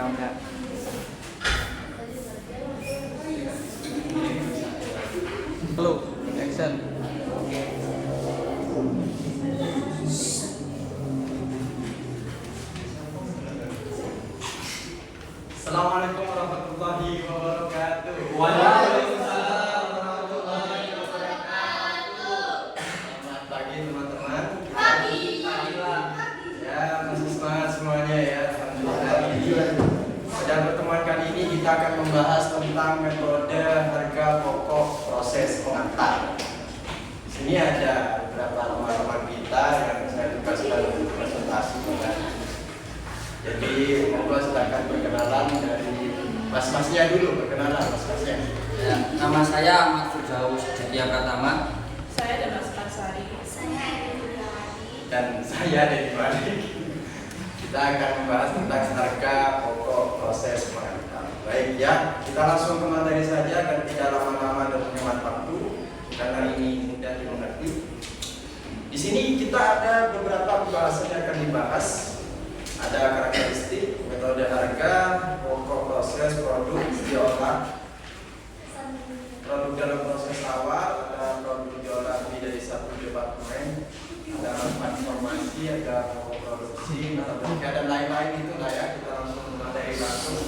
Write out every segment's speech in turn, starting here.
Kamera. Halo, action. Assalamualaikum warahmatullahi wabarakatuh. Waalaikumsalam warahmatullahi wabarakatuh. Selamat pagi teman-teman. Pagi. Ya, masih semangat semuanya ya. Alhamdulillah. Pada pertemuan kali ini kita akan membahas tentang metode harga pokok proses pengantar. Di sini ada beberapa teman-teman kita yang saya tugaskan untuk presentasi. Jadi, monggo silakan perkenalan dari mas-masnya dulu, perkenalan mas-masnya. Ya, nama saya Ahmad Firdaus Setia Pratama. Saya Damas Pasari. Dan saya Dedi Malik. Kita akan membahas tentang harga pokok proses pengantar. Baik ya, kita langsung ke materi saja dan tidak lama-lama dan menghemat waktu karena ini mudah dimengerti. Di sini kita ada beberapa pembahasan yang akan dibahas. Ada karakteristik, metode harga, pokok proses, produk diolah, produk dalam proses awal, ada produk diolah lebih dari satu departemen, ada transformasi, ada pokok produksi, metodologi, dan lain-lain itulah ya. Kita langsung ke materi langsung.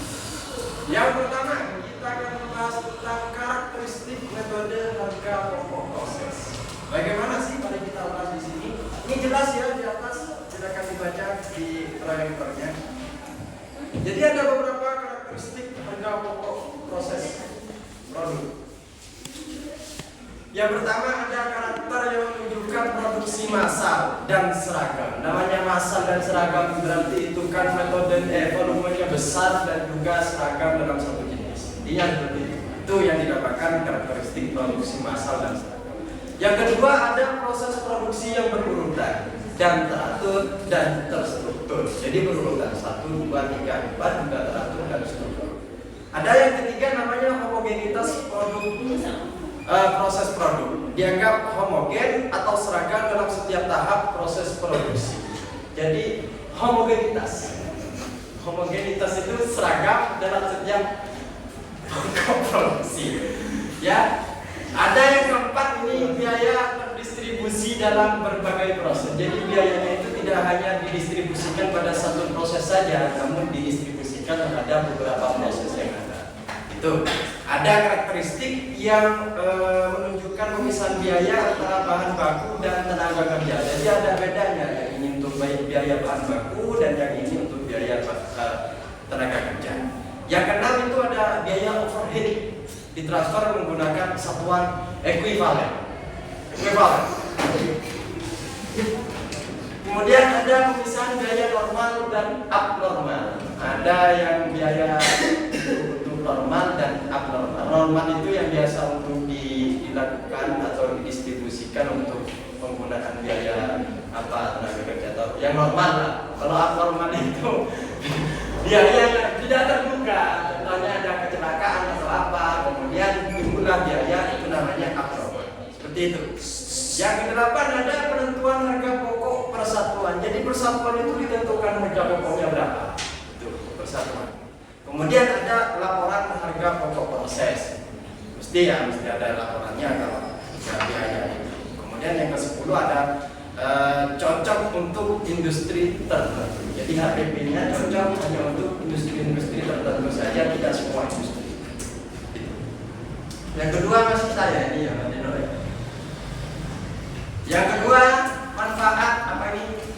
Yang pertama kita akan membahas tentang karakteristik metode harga pokok proses. Bagaimana sih mari kita bahas di sini? Ini jelas ya di atas. Silakan dibaca di proyektornya. Jadi ada beberapa karakteristik harga pokok proses produk. Yang pertama ada karakter yang menunjukkan produksi massal dan seragam. Namanya massal dan seragam berarti itu kan metode volumenya besar dan juga seragam dalam satu jenis. Intinya seperti itu. Itu yang dinamakan karakteristik produksi massal dan seragam. Yang kedua ada proses produksi yang berurutan dan teratur dan terstruktur. Jadi berurutan 1, 2, 3, 4 juga teratur dan struktur. Ada yang ketiga namanya homogenitas produk. Proses produk dianggap homogen atau seragam dalam setiap tahap proses produksi. Jadi homogenitas itu seragam dalam setiap produksi. Ya, ada yang keempat ini biaya distribusi dalam berbagai proses. Jadi biayanya itu tidak hanya didistribusikan pada satu proses saja, namun didistribusikan pada beberapa proses yang ada. Itu ada karakteristik yang menunjukkan pemisahan biaya antara bahan baku dan tenaga kerja. Jadi ada bedanya, yang ini untuk biaya bahan baku dan yang ini untuk biaya tenaga kerja. Yang keenam itu ada biaya overhead ditransfer menggunakan satuan ekuivalen. Kemudian ada pemisahan biaya normal dan abnormal. Ada yang biaya untuk normal dan abnormal. Normal itu yang biasa untuk dilakukan atau didistribusikan untuk penggunaan biaya tenaga kerja atau yang normal lah. Kalau abnormal itu biaya yang tidak terduga, contohnya ada kecelakaan atau apa, kemudian timbullah biaya, itu namanya abnormal. Seperti itu. Yang kedelapan ada penentuan harga pokok persatuan. Jadi persatuan itu ditentukan harga pokoknya berapa. Itu persatuan. Kemudian ada laporan harga pokok proses. Mesti ada laporannya kalau biaya itu. Kemudian yang ke-10 ada cocok untuk industri tertentu. Jadi HPP-nya cocok hanya untuk industri-industri tertentu saja, tidak semua industri. Yang kedua masih saya ini ya, Yang kedua manfaat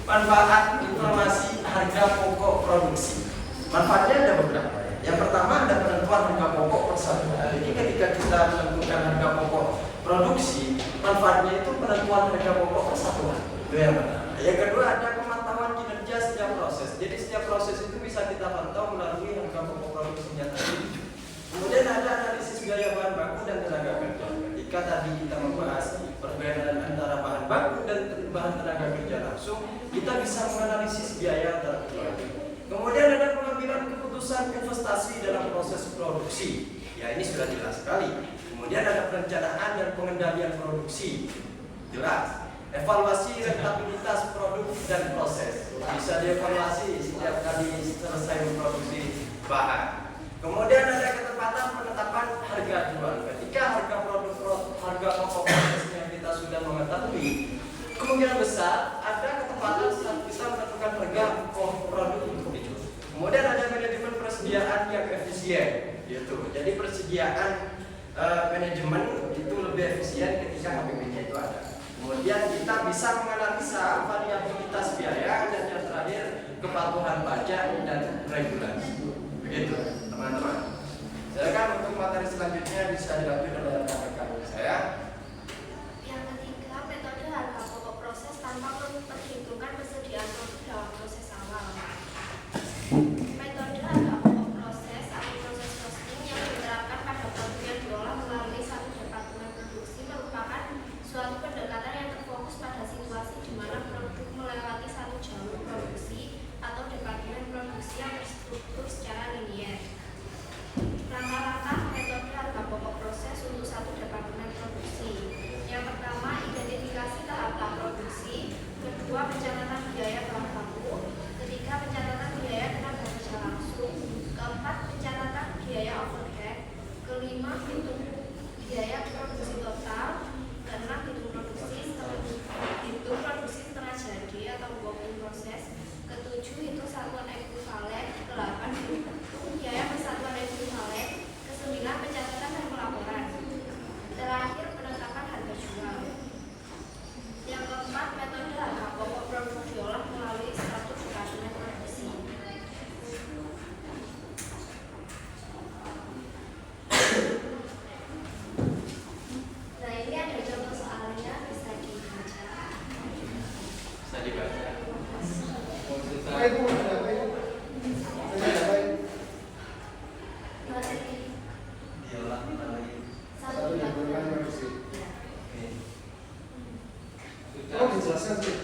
manfaat informasi harga pokok produksi. Manfaatnya ada beberapa. Yang pertama ada penentuan harga pokok persatuan. Jadi ketika kita menentukan harga pokok produksi, manfaatnya itu penentuan harga pokok persatuan. Itu yang pertama. Yang kedua ada pemantauan kinerja setiap proses. Jadi setiap proses itu bisa kita pantau melalui harga pokok produksinya tadi. Kemudian ada analisis biaya bahan baku dan tenaga kerja. Ketika tadi kita membahas perbedaan antara bahan baku dan bahan tenaga kerja langsung, kita bisa menganalisis biaya antara keduanya. Kemudian ada pengambilan keputusan investasi dalam proses produksi. Ya, ini sudah jelas sekali. Kemudian ada perencanaan dan pengendalian produksi. Jelas. Evaluasi rentabilitas produk dan proses. Bisa dievaluasi setiap kali selesai memproduksi bahan. Kemudian ada ketepatan penetapan harga jual. Ketika harga pokok prosesnya kita sudah mengetahui, kemungkinan besar ada ketepatan saat kita menentukan harga produk untuk dijual. Kemudian ada manajemen persediaan yang efisien, gitu. Jadi persediaan manajemen itu lebih efisien ketika HPP-nya itu ada. Kemudian kita bisa menganalisa variabilitas biaya dan yang terakhir kepatuhan pajak dan regulasi. Begitu, teman-teman. Silakan untuk materi selanjutnya bisa dilanjut oleh rekan-rekan saya. Yang ketiga, metode harga pokok proses tanpa memperhitungkan persediaan produk dalam proses awal. Metode harga pokok proses atau proses costing yang diterapkan pada produk yang diolah melalui satu departemen produksi merupakan suatu pendekatan yang terfokus pada situasi di mana produk melewati satu jalur produksi atau departemen produksi yang terstruktur secara linier. Langkah-langkah metode harga pokok proses untuk satu departemen produksi. Yang pertama, identifikasi tahap-tahap produksi. Kedua, pencatatan biaya bahan baku. Ketiga, pencatatan biaya tenaga kerja langsung. Keempat, pencatatan biaya overhead. Kelima, hitung biaya produksi total. Keenam, hitung produksi setengah jadi atau work in process. Ketujuh, hitung satuan ekuivalen. Kedelapan, hitung biaya persatuan ekuivalen. Kesembilan, pencatatan dan pelaporan. Terakhir, penetapan harga jual. Yang keempat, metode harga pokok produk diolah melalui satu departemen produksi. Nah, ini ada contoh soalnya, bisa dibaca. Bisa dibaca. Diolah melalui Satu departemen produksi. Oh, dijelaskan sih.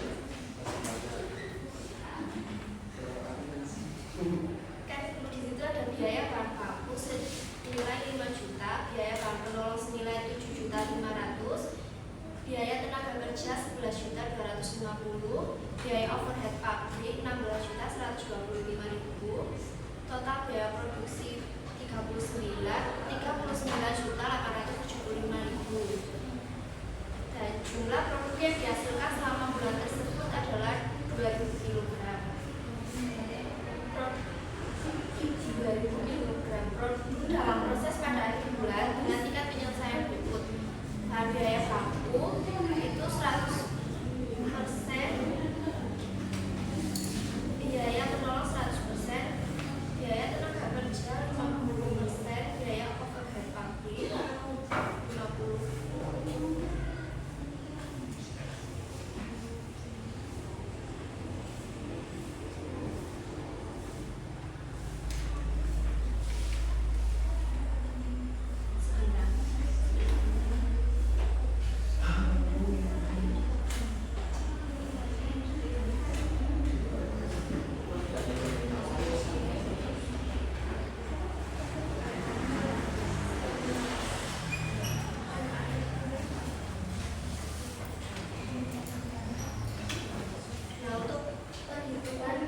Kan di situ ada biaya bahan baku senilai 5 juta, biaya bahan penolong senilai 7.500.000, biaya tenaga kerja 11.250.000, biaya overhead pabrik 16.125.000, total biaya produksi 39.875.000. Dan jumlah produk yang dihasilkan selama bulan tersebut adalah 2.000 kg. 2.000 kg produk dalam proses pada akhir bulan dengan tingkat penyelesaian berikut. Bahan biaya baku itu 100%, biaya penolong 100%, biaya tenaga kerja 50%, biaya overhead pabrik 50%. Nah, untuk perhitungan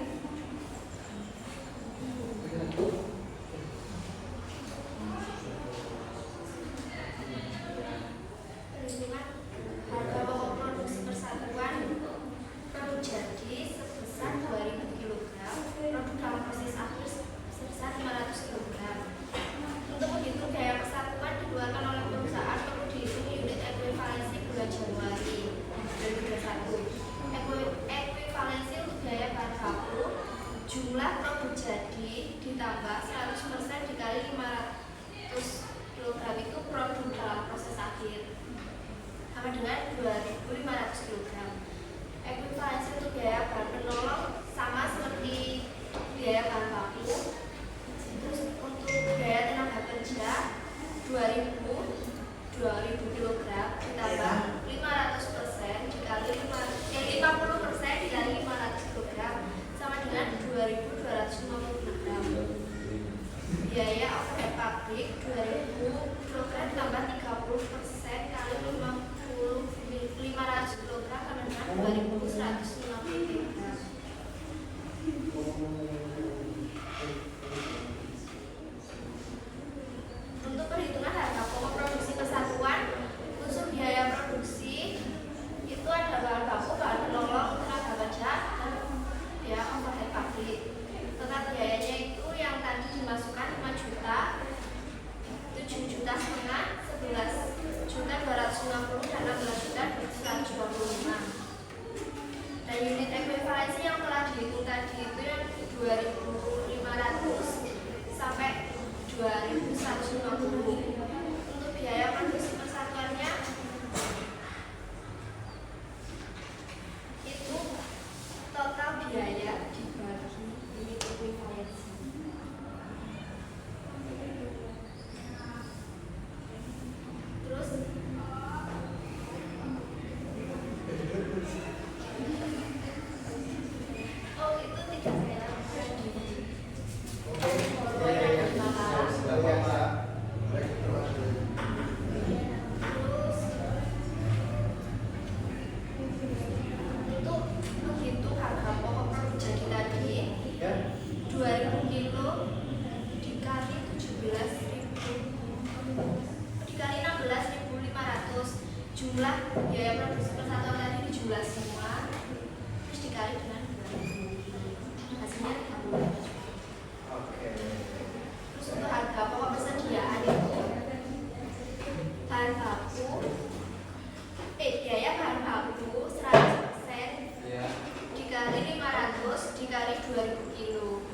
harga pokok produksi persatuan produk jadi sebesar 2.000 kg, produk dalam proses akhir sebesar 500 kg. Untuk menghitung biaya persatuan dikeluarkan oleh perusahaan perlu dihitung unit ekuivalensi bulan Januari 2021. Ekuivalensi untuk biaya bahan baku jumlah produk jadi ditambah 100% dikali 500 kg itu produk dalam proses akhir sama dengan 2.500 kg. Ekuivalensi untuk biaya bahan penolong sama seperti biaya bahan baku. Terus untuk biaya tenaga kerja 2.000 kg ditambah 500% dikali 50% dikali 500 kg sama dengan 2.250 kg. Biaya overhead pabrik 2.000 kg tambah 30% kali 500 kg sama dengan 2.150 kg. jumlah biaya produksi persatuan tadi dijumlah semua terus dikali dengan 2000, hasilnya 35 juta. Oke. Terus untuk harga pokok persediaan itu bahan baku biaya bahan baku 100% Iya. dikali 500 dikali 2000 kilo,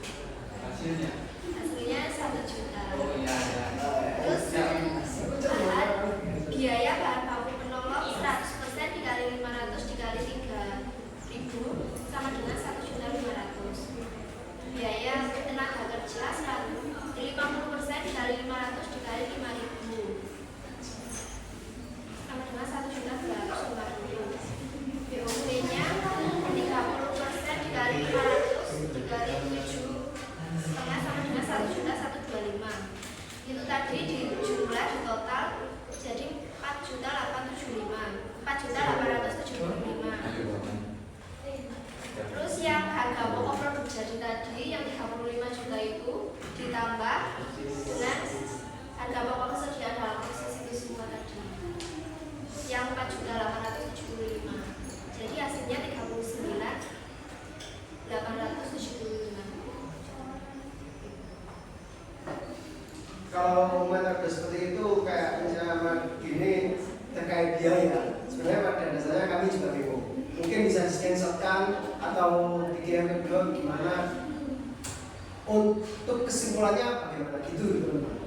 Hasilnya. hasilnya 1 juta. Oh iya iya. Terus biaya bahan baku penolong 100% dikali 500 dikali 3.000 sama dengan 1.500.000. Biaya tenaga kerja 50% dikali 500 dikali 5.000 sama dengan 1.250.000. BOP-nya 30% dikali 500 dikali 7 setengah sama dengan 1.125.000. Itu tadi di jumlah di total jadi 4.875.000, 4.875.000. Terus yang harga pokok produk jadi tadi yang 35 juta itu ditambah dengan harga pokok kesediaan dalam proses itu semua tadi yang 4.875.000. Jadi hasilnya 39.875. Kalau metode seperti itu kayak misalnya gini terkait biaya, sebenarnya pada dasarnya kami juga bingung. Mungkin bisa di-screenshotkan atau dikirim ke blog gimana untuk kesimpulannya bagaimana gitu teman-teman.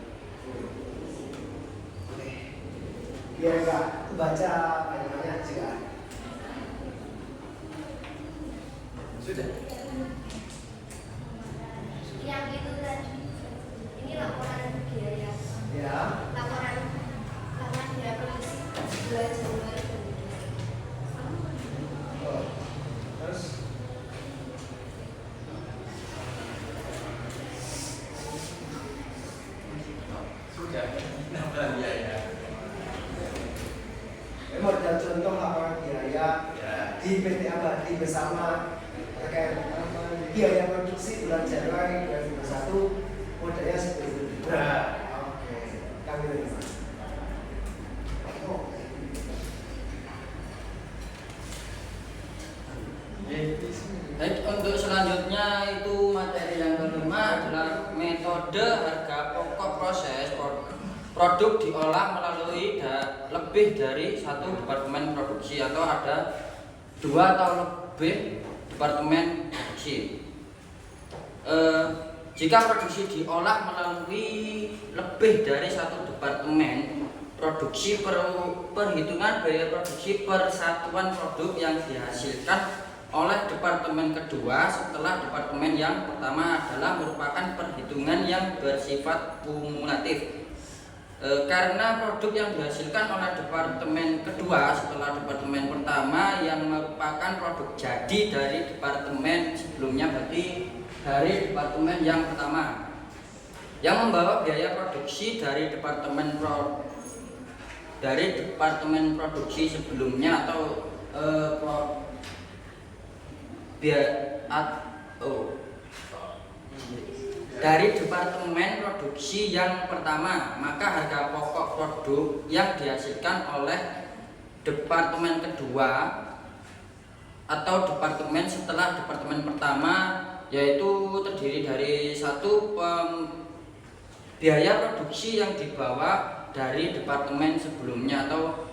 Oke. Biar enggak baca banyak-banyak juga. Sudah. Yang itu tadi ini laporan biaya. Ya. Laporan biaya produksi bulan Januari. Oh. Terus Sudah. Laporan biaya. modal contoh laporan biaya Ya. di PT Abadi bersama terkait biaya produksi bulan Januari 2021 modelnya seperti itu. Nah. Oke, kami terima. Oh. Baik, untuk selanjutnya itu materi yang kelima adalah metode harga pokok proses produk diolah melalui lebih dari satu departemen produksi atau ada 2 atau lebih departemen produksi. Jika produksi diolah melalui lebih dari satu departemen produksi, perhitungan biaya produksi per satuan produk yang dihasilkan oleh departemen kedua setelah departemen yang pertama adalah merupakan perhitungan yang bersifat kumulatif. Karena produk yang dihasilkan oleh departemen kedua setelah departemen pertama yang merupakan produk jadi dari departemen sebelumnya, berarti dari departemen yang pertama yang membawa biaya produksi dari departemen produksi sebelumnya atau dari departemen produksi yang pertama, maka harga pokok produk yang dihasilkan oleh departemen kedua atau departemen setelah departemen pertama yaitu terdiri dari satu biaya produksi yang dibawa dari departemen sebelumnya atau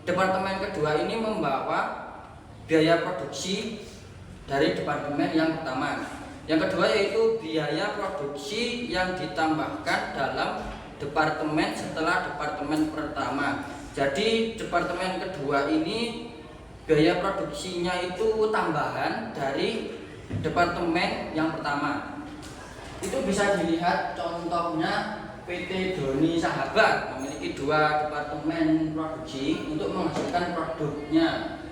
departemen kedua ini membawa biaya produksi dari departemen yang pertama. Yang kedua yaitu biaya produksi yang ditambahkan dalam departemen setelah departemen pertama. Jadi departemen kedua ini biaya produksinya itu tambahan dari departemen yang pertama. Itu bisa dilihat contohnya PT Doni Sahabat memiliki 2 departemen produksi untuk menghasilkan produknya.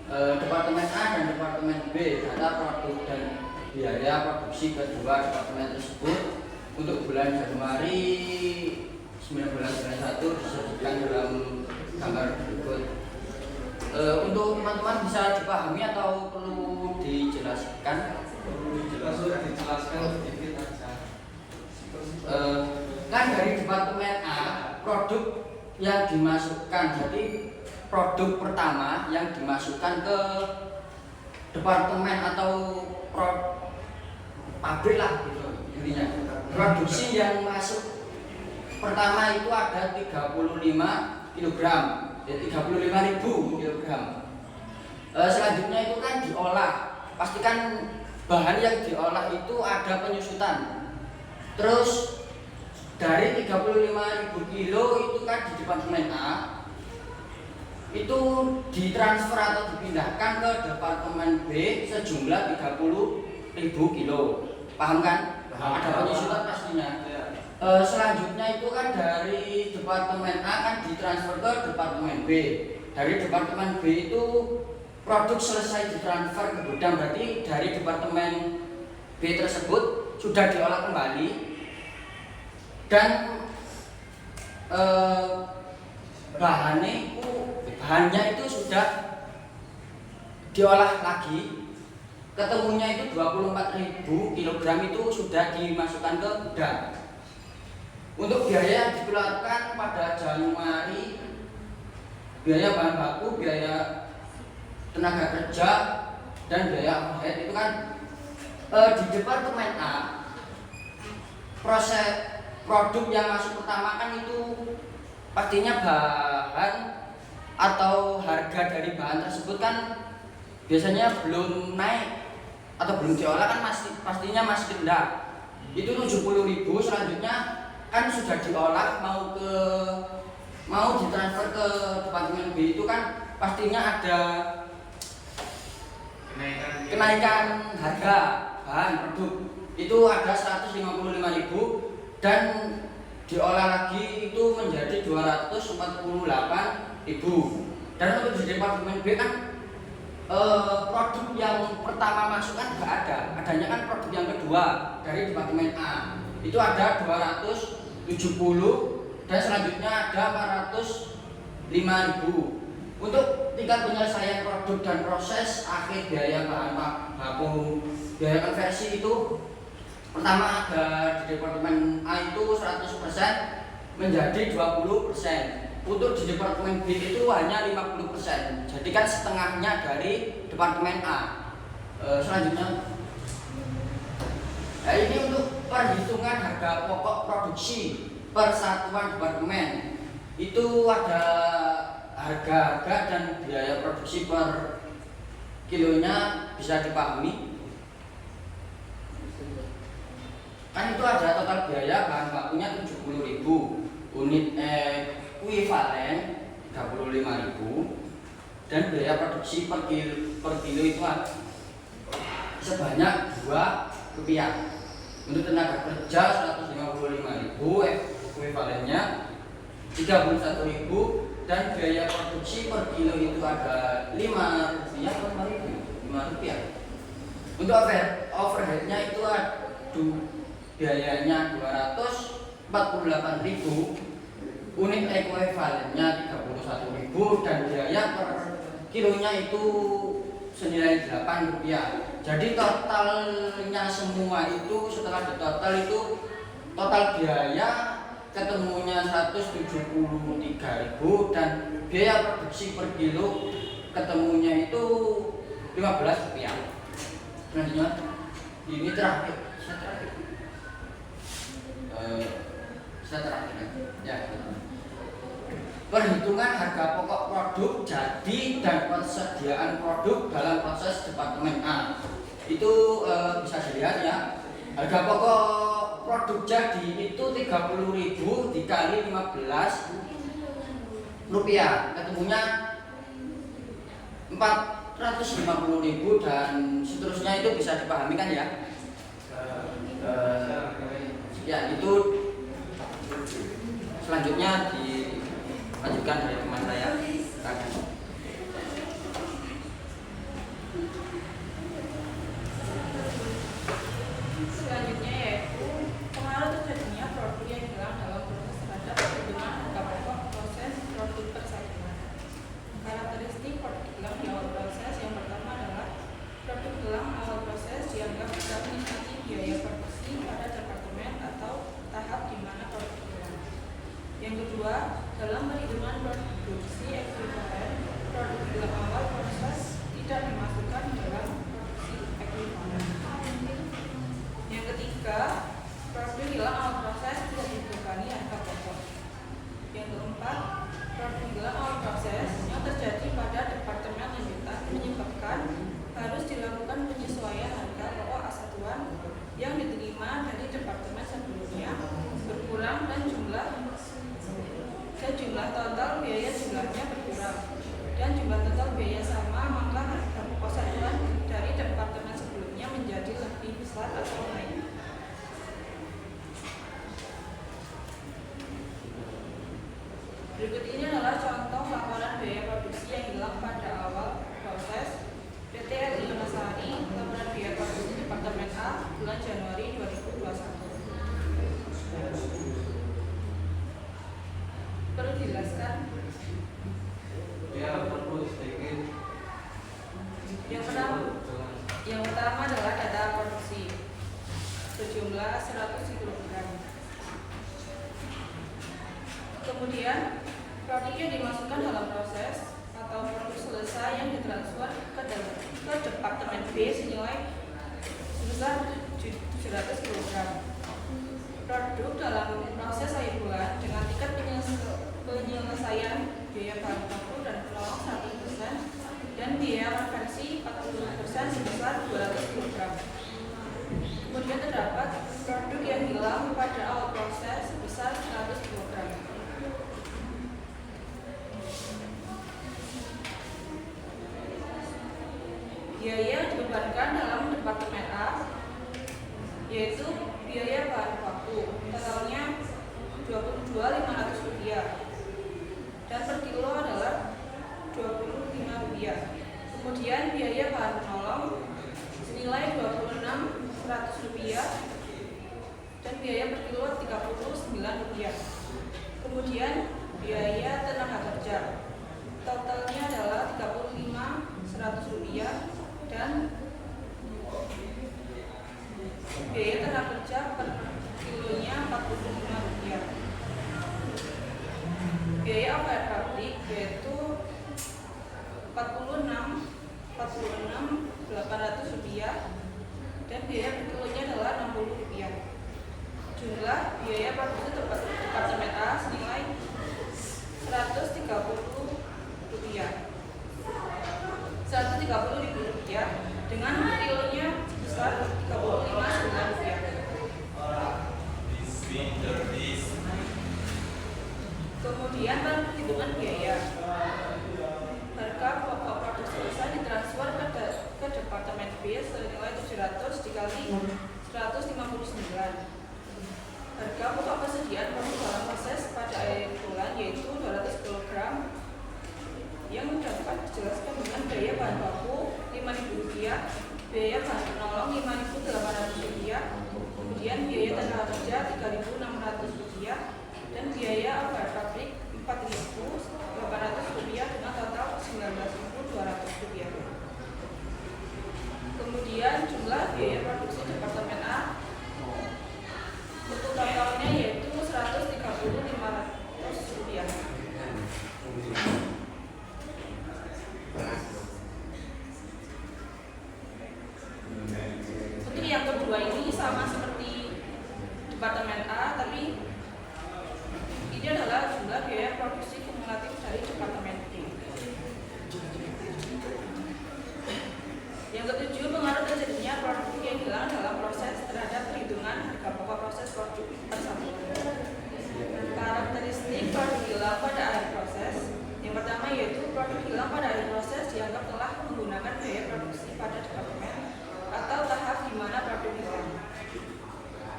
Departemen A dan Departemen B, data produk dan biaya produksi kedua departemen tersebut untuk bulan Januari 1991 disebutkan dalam gambar berikut. Untuk teman-teman bisa dipahami atau perlu dijelaskan? Dijelaskan sedikit aja. Kan dari Departemen A produk yang dimasukkan, jadi produk pertama yang dimasukkan ke departemen atau pabrik lah gitu intinya. Produksi yang masuk pertama itu ada 35 kg, ya 35.000 kg. Selanjutnya itu kan diolah, pastikan bahan yang diolah itu ada penyusutan. Terus dari 35.000 kilo itu kan di departemen A itu ditransfer atau dipindahkan ke departemen B sejumlah 30.000 kilo. Paham kan? Ada penyusutan pastinya. Selanjutnya itu kan dari departemen A kan ditransfer ke departemen B. Dari departemen B itu produk selesai ditransfer ke gudang, berarti dari departemen B tersebut sudah diolah kembali dan bahannya itu sudah diolah lagi, ketemunya itu 24.000 kg itu sudah dimasukkan ke gudang. Untuk biaya yang dikeluarkan pada Januari, biaya bahan baku, biaya tenaga kerja, dan biaya overhead itu kan di departemen A proses produk yang masuk pertama kan itu pastinya bahan atau harga dari bahan tersebut kan biasanya belum naik atau belum diolah kan pastinya masih rendah, itu 70.000. Selanjutnya kan sudah diolah mau ditransfer ke departemen B itu kan pastinya ada kenaikan harga bahan produk itu ada 155.000 dan diolah lagi itu menjadi 248.000. Dan untuk di departemen B kan produk yang pertama masuk kan nggak ada, adanya kan produk yang kedua dari departemen A itu ada 270 dan selanjutnya ada 405.000. Untuk tingkat penyelesaian produk dan proses akhir biaya bahan baku, biaya konversi itu pertama ada di departemen A itu 100% menjadi 20%. Untuk di departemen B itu hanya 50%. Jadi kan setengahnya dari departemen A. Selanjutnya, nah ini untuk perhitungan harga pokok produksi per satuan departemen itu ada harga dan biaya produksi per kilonya bisa dipahami. Kan itu ada total biaya bahan bakunya 70.000, unit ekuivalen 35.000 dan biaya produksi per kilo itu sebanyak Rp2. Untuk tenaga kerja 155.000, ekuivalennya 31.000 dan biaya produksi per kilo itu ada Rp5 atau Rp5. Untuk overheadnya itu biayanya 248.000, unit ekuivalennya 31.000 dan biaya per kilonya itu senilai Rp8. Jadi totalnya semua itu setelah ditotal itu total biaya ketemunya 173.000 dan biaya produksi per kilo ketemunya itu Rp15. Selanjutnya ini terakhir, saya terakhir ya. Perhitungan harga pokok produk jadi dan persediaan produk dalam proses departemen A itu bisa dilihat ya. Harga pokok produk jadi itu 30.000 dikali 15 rupiah, ketemunya 450.000 dan seterusnya itu bisa dipahami kan ya. Ya itu selanjutnya dilanjutkan dari teman saya. Selanjutnya yaitu pengaruh terjadinya produk yang hilang dalam proses terhadap perhitungan harga pokok proses produk persaingan. Karakteristik produk hilang di awal proses yang pertama adalah produk hilang awal proses dianggap bisa menikmati biaya produksi pada departemen atau tahap di mana produk hilang. Yang kedua, dalam perhitungan produksi ekuivalen, produk dalam awal proses tidak dimasukkan dalam produksi ekuivalen. Yang ketiga, produk hilang awal proses tidak dibebani harga pokok. Yang keempat, produk hilang awal proses yang terjadi pada departemen lanjutan menyebabkan harus dilakukan penyesuaian harga pokok asatuan yang diterima dari departemen sebelumnya berkurang dan jumlah total biaya jumlahnya berkurang dan jumlah total biaya sama, maka harga pokok satuan dari departemen sebelumnya menjadi lebih besar atau naik. Berikut ini adalah contoh laporan biaya produksi yang hilang pada awal proses PT RI Yonosari, laporan biaya produksi Departemen A bulan Januari 2021. Perlu dijelaskan? Ya, perlu sedikit. Yang pertama adalah data produksi sejumlah 100 kg. Kemudian produk yang dimasukkan dalam proses atau produk selesai yang ditransfer ke departemen B senilai sebesar 700 kg. Produk dalam proses akhir bulan dengan tingkat penyelesaian biaya bahan baku dan penolong 100% dan biaya konversi 40% sebesar 200 kg. Kemudian terdapat produk yang hilang pada awal proses sebesar 100 kg. Biaya dibebankan dalam departemen A yaitu biaya bahan baku totalnya Rp22.500 dan per kilo adalah Rp25. Kemudian biaya bahan penolong senilai Rp26.100 dan biaya per kilo Rp39. Kemudian biaya tenaga kerja totalnya adalah Rp35.100 dan biaya tenaga kerja per kilonya Rp45. Biaya awal pabrik yaitu Rp46.800 dan biaya per kilonya adalah Rp60. Jumlah biaya produksi departemen A senilai Rp130.000 dengan per kilonya sebesar Rp35.9. Kemudian perhitungan biaya. Harga pokok produk selesai ditransfer ke departemen B senilai 700 dikali 159. Harga pokok persediaan produk dalam proses pada akhir bulan yaitu 200 kg yang dapat dijelaskan dengan biaya bahan baku Rp5.000, biaya bahan penolong Rp5.800, kemudian biaya tenaga kerja Rp3.600 dan biaya awal pabrik Rp4.800 dengan total Rp19.200. Kemudian jumlah biaya produksi departemen A untuk totalnya yaitu Rp130.500. Untuk yang kedua ini sama seperti departemen A, tapi ini adalah jumlah biaya produksi kumulatif dari departemen D. Yang ketujuh, pengaruh terjadinya produk yang hilang dalam proses terhadap perhitungan harga pokok proses produk tersebut. Karakteristik produk hilang pada akhir proses. Yang pertama yaitu produk hilang pada akhir proses dianggap telah menggunakan biaya produksi pada departemen atau tahap di mana produk hilang.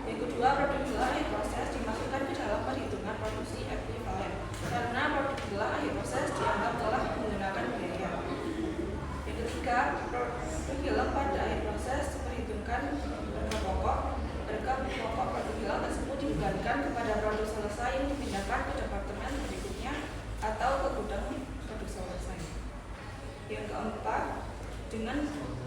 Yang kedua, produk hilang akhir proses dimasukkan ke dalam perhitungan produksi ekuivalen karena produk hilang akhir proses dianggap telah menggunakan biaya. Yang ketiga, produk hilang pada akhir proses diperhitungkan harga pokok. Harga pokok produk hilang tersebut dibebankan kepada produk selesai yang dipindahkan ke departemen berikutnya atau ke gudang produk selesai. Yang keempat, dengan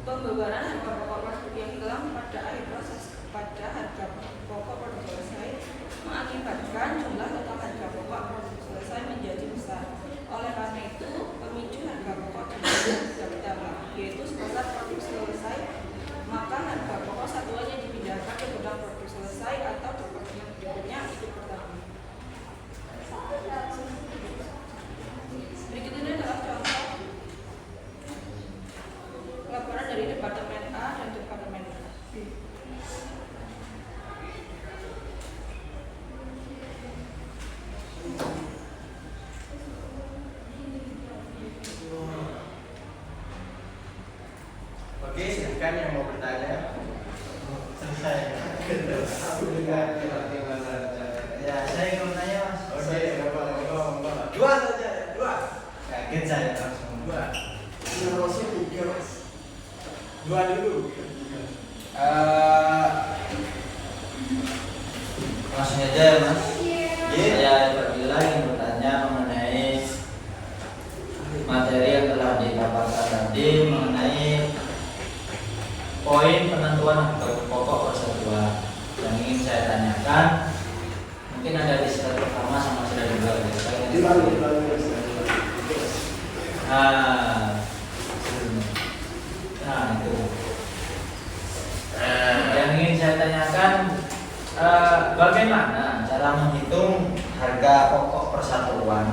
pembebanan harga pokok produk yang hilang pada akhir proses pada harga pokok produk selesai mengakibatkan jumlah total harga pokok produk selesai saya langsung. Dua. Yang Rossi 3 mas. Dua dulu. Langsung aja ya mas. Saya apabila ingin bertanya mengenai materi yang telah dipaparkan tadi mengenai poin penentuan harga pokok persatuan yang ingin saya tanyakan, mungkin ada di slide pertama sama slide kedua. Nah itu. Yang ingin saya tanyakan, bagaimana cara menghitung harga pokok persatuan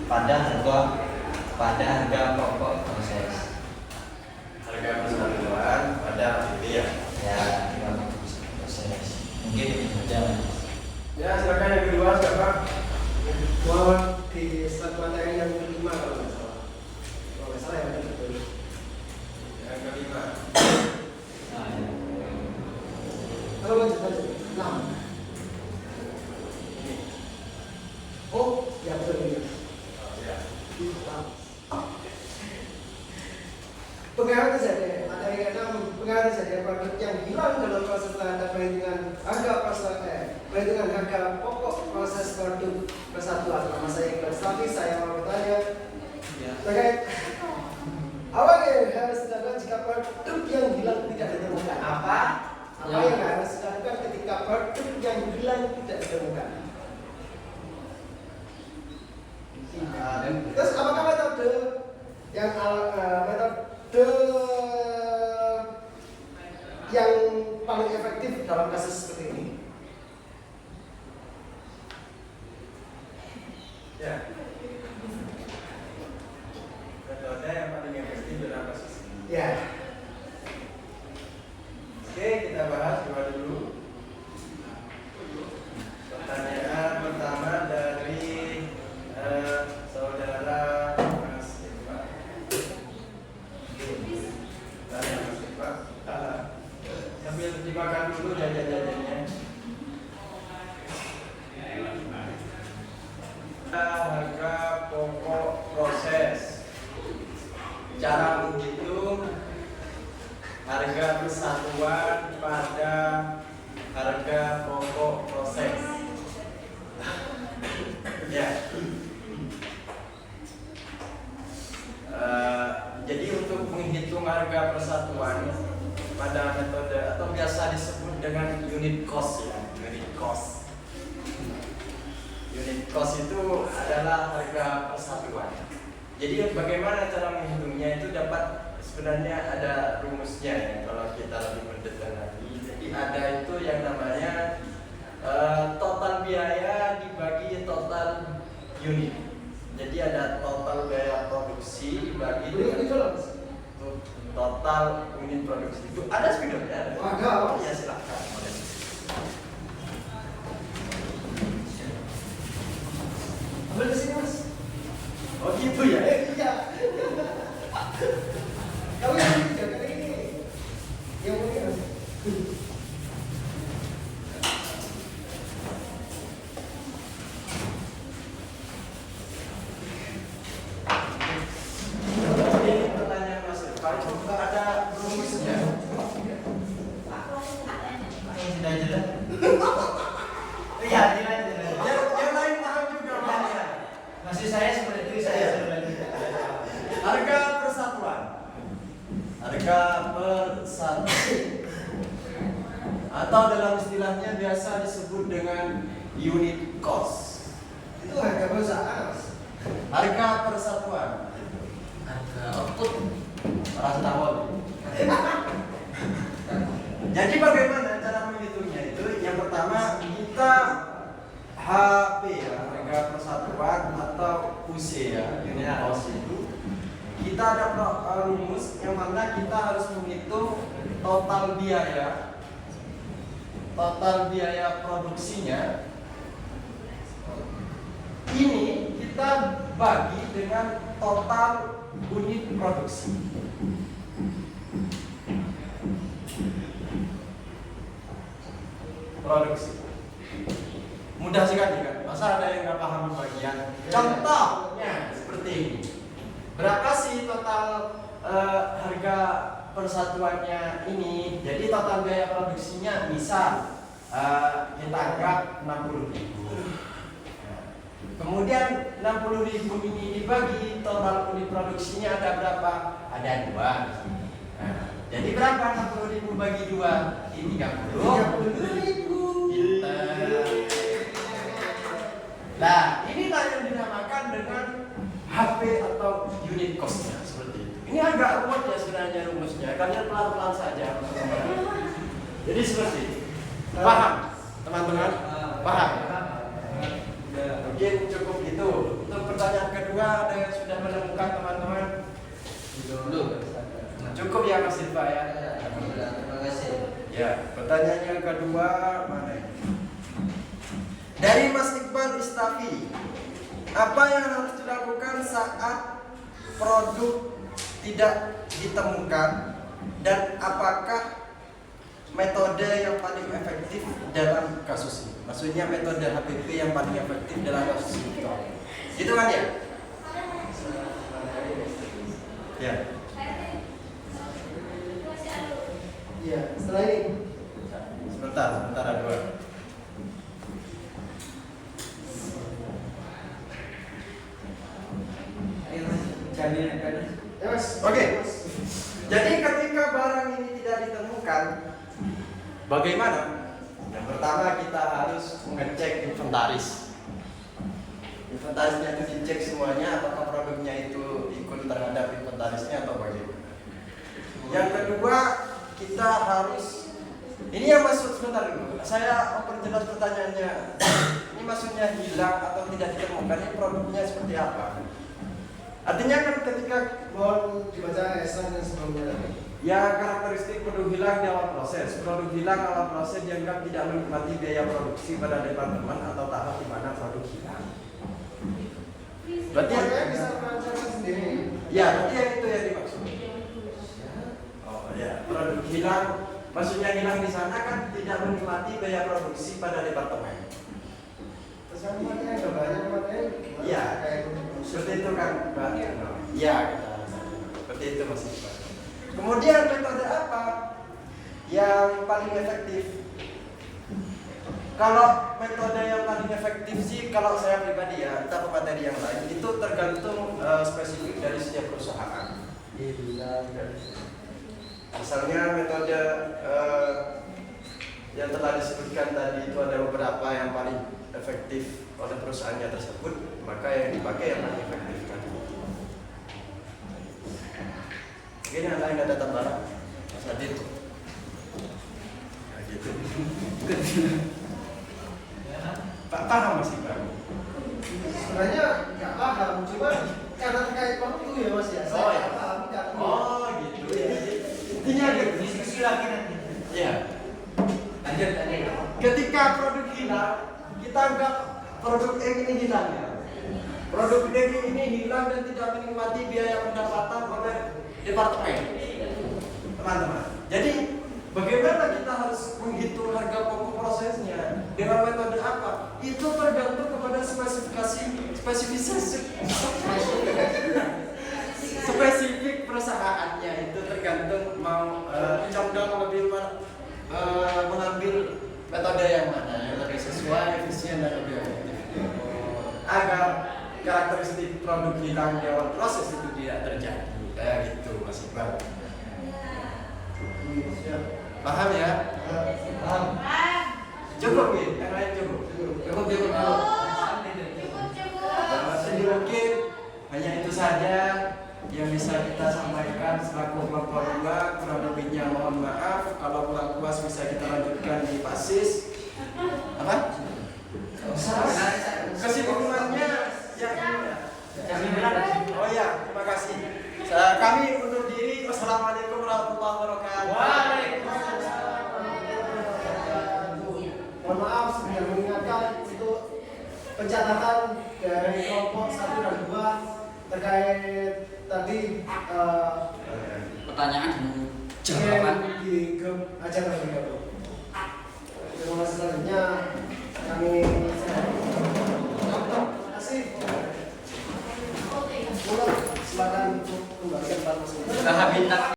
pada harga pokok proses? Harga persatuan pada ya. Ya, harga pokok proses. Mungkin itu saja. Mas. Ya, silakan yang kedua siapa? Bahwa di slide materi yang kelima kalau nggak salah. Kalau nggak salah ya betul. Yang kelima. Nah, ya. Kalau lanjut 6. Oh, ya betul ini. Ya. Pengaruh terjadi materi ke-6, pengaruh terjadi produk yang hilang dalam proses terhadap perhitungan harga pokok proses produk persatuan. Nama saya Iqbal Safi, saya mau bertanya terkait apa yang harus dilakukan jika produk yang hilang tidak ditemukan? Apa yang harus dilakukan ketika produk yang hilang tidak ditemukan? Terus apakah metode yang metode yang paling efektif dalam kasus seperti ini? Ya. Metode yang paling efektif dalam kasus ini. Ya. Oke, kita bahas dua dulu. Pertanyaan pertama dari saudara Mas Iqbal. Tanya Mas Iqbal. Sambil dimakan dulu jajan-jajannya. Harga pokok proses. Cara menghitung harga persatuan pada harga pokok proses. Ya. Jadi untuk menghitung harga persatuan pada metode atau biasa disebut dengan unit cost ya, unit cost. Unit cost itu adalah harga persatuan. Jadi bagaimana cara menghitungnya itu dapat sebenarnya ada rumusnya ya kalau kita lebih mendetail lagi. Jadi ada itu yang namanya total biaya dibagi total unit. Jadi ada total biaya produksi dibagi dengan total unit produksi. Itu ada spidolnya? Ada. Ya silakan. Ambil ke sini mas. Oh gitu ya? Iya. Kamu yang ini jangan ini. Yang ini mas. Ini pertanyaan Mas Iqbal, ada rumusnya? Sudah jelas. Iya, jelas. Yang lain paham juga Mas. Maksud saya seperti itu, saya sudah lanjut. Harga persatuan. Harga persatuan. Atau dalam istilahnya biasa disebut dengan unit cost. Itu harga perusahaan mas. Harga persatuan. Harga output. Rasa tawon. Jadi bagaimana cara menghitungnya itu? Yang pertama kita HP ya, harga persatuan atau UC ya, unit cost itu. Kita ada rumus yang mana kita harus menghitung total biaya produksinya. Ini kita bagi dengan total unit produksi. Mudah sekali kan? Masa ada yang nggak paham bagian? Contohnya seperti ini. berapa sih total harga persatuannya ini. Jadi total biaya produksinya misal kita anggap 60.000. Kemudian 60.000 ini dibagi total unit produksinya ada berapa? Ada 2. Jadi berapa 60.000 bagi 2? Ini 30.000. Nah, inilah yang dinamakan dengan HP atau unit cost-nya seperti itu. Ini agak rumit ya sebenarnya rumusnya. Kalian pelan-pelan saja. Jadi seperti itu. Paham, teman-teman? Paham? Mungkin cukup itu. Untuk pertanyaan kedua ada yang sudah menemukan teman-teman? Belum. Cukup ya Mas Silva ya. Terima kasih. Ya, pertanyaan yang kedua mana? Dari Mas Iqbal Istafi, apa yang harus dilakukan saat produk tidak ditemukan dan apakah metode yang paling efektif dalam kasus ini? Maksudnya metode HPP yang paling efektif dalam kasus ini. Gitu kan ya? Ya. Iya, setelah ini. Sebentar dua. Ya, Mas. Oke. Jadi ketika barang ini tidak ditemukan, bagaimana? Yang pertama kita harus mengecek inventaris. Inventarisnya itu dicek semuanya, apakah produknya itu ikut terhadap inventarisnya atau bagaimana. Yang kedua kita harus, ini yang maksud sebentar dulu. Saya memperjelas pertanyaannya. Ini maksudnya hilang atau tidak ditemukan, ini produknya seperti apa? Artinya kan ketika Mohon dibaca esan yang sebelumnya. ya karakteristik produk hilang di awal proses. Produk hilang awal proses dianggap tidak menikmati biaya produksi pada departemen atau tahap di mana produk hilang. Berarti Saya bisa merancangkan sendiri. ya, berarti yang itu yang dimaksud. Oh ya, produk hilang, maksudnya hilang di sana kan tidak menikmati biaya produksi pada departemen. Terus yang materi ada banyak materi. Iya, Kayak seperti itu kan, Mbak. Iya, seperti itu Mas Iqbal. Kemudian metode apa yang paling efektif? Kalau metode yang paling efektif sih, kalau saya pribadi ya, entah materi yang lain, itu tergantung spesifik dari setiap perusahaan. Misalnya metode yang telah disebutkan tadi itu ada beberapa yang paling efektif oleh perusahaannya tersebut, maka yang dipakai yang paling efektif kan. Mungkin yang lain ada tambahan, Mas Adit. Nah, gitu. Pak paham Mas Iqbal? sebenarnya nggak paham, cuma karena terkait waktu ya Mas ya. Saya Oh, ya. nggak paham kan. Oh gitu ya. Intinya Diskusi lagi nanti. ya. Lanjut. Ketika produk hilang, kita anggap produk ini hilang ya. Produk ini hilang dan tidak menikmati biaya pendapatan oleh departemen. Teman-teman. Jadi bagaimana kita harus menghitung harga pokok prosesnya? Dengan metode apa? Itu tergantung kepada spesifik perusahaannya. Itu tergantung mau condong lebih mengambil metode yang mana yang lebih sesuai, efisien dan lebih efektif. Agar karakteristik produk hilang di awal proses itu tidak terjadi. Kayak gitu Mas Iqbal. Paham ya? Paham. Cukup ya? Yang lain cukup? Cukup. Jadi mungkin hanya itu saja yang bisa kita sampaikan selaku kelompok 2. Kurang lebihnya mohon maaf. Kalau kurang puas bisa kita lanjutkan di pasis. Apa? Kesimpulannya ya. Oh ya, terima kasih. Kami undur diri. Wassalamualaikum warahmatullahi wabarakatuh. Mohon maaf sudah mengingatkan untuk pencatatan dari kelompok 1 dan 2 terkait tadi Pertanyaan dan jawaban. di grup ajar terlebih dahulu. Informasi selanjutnya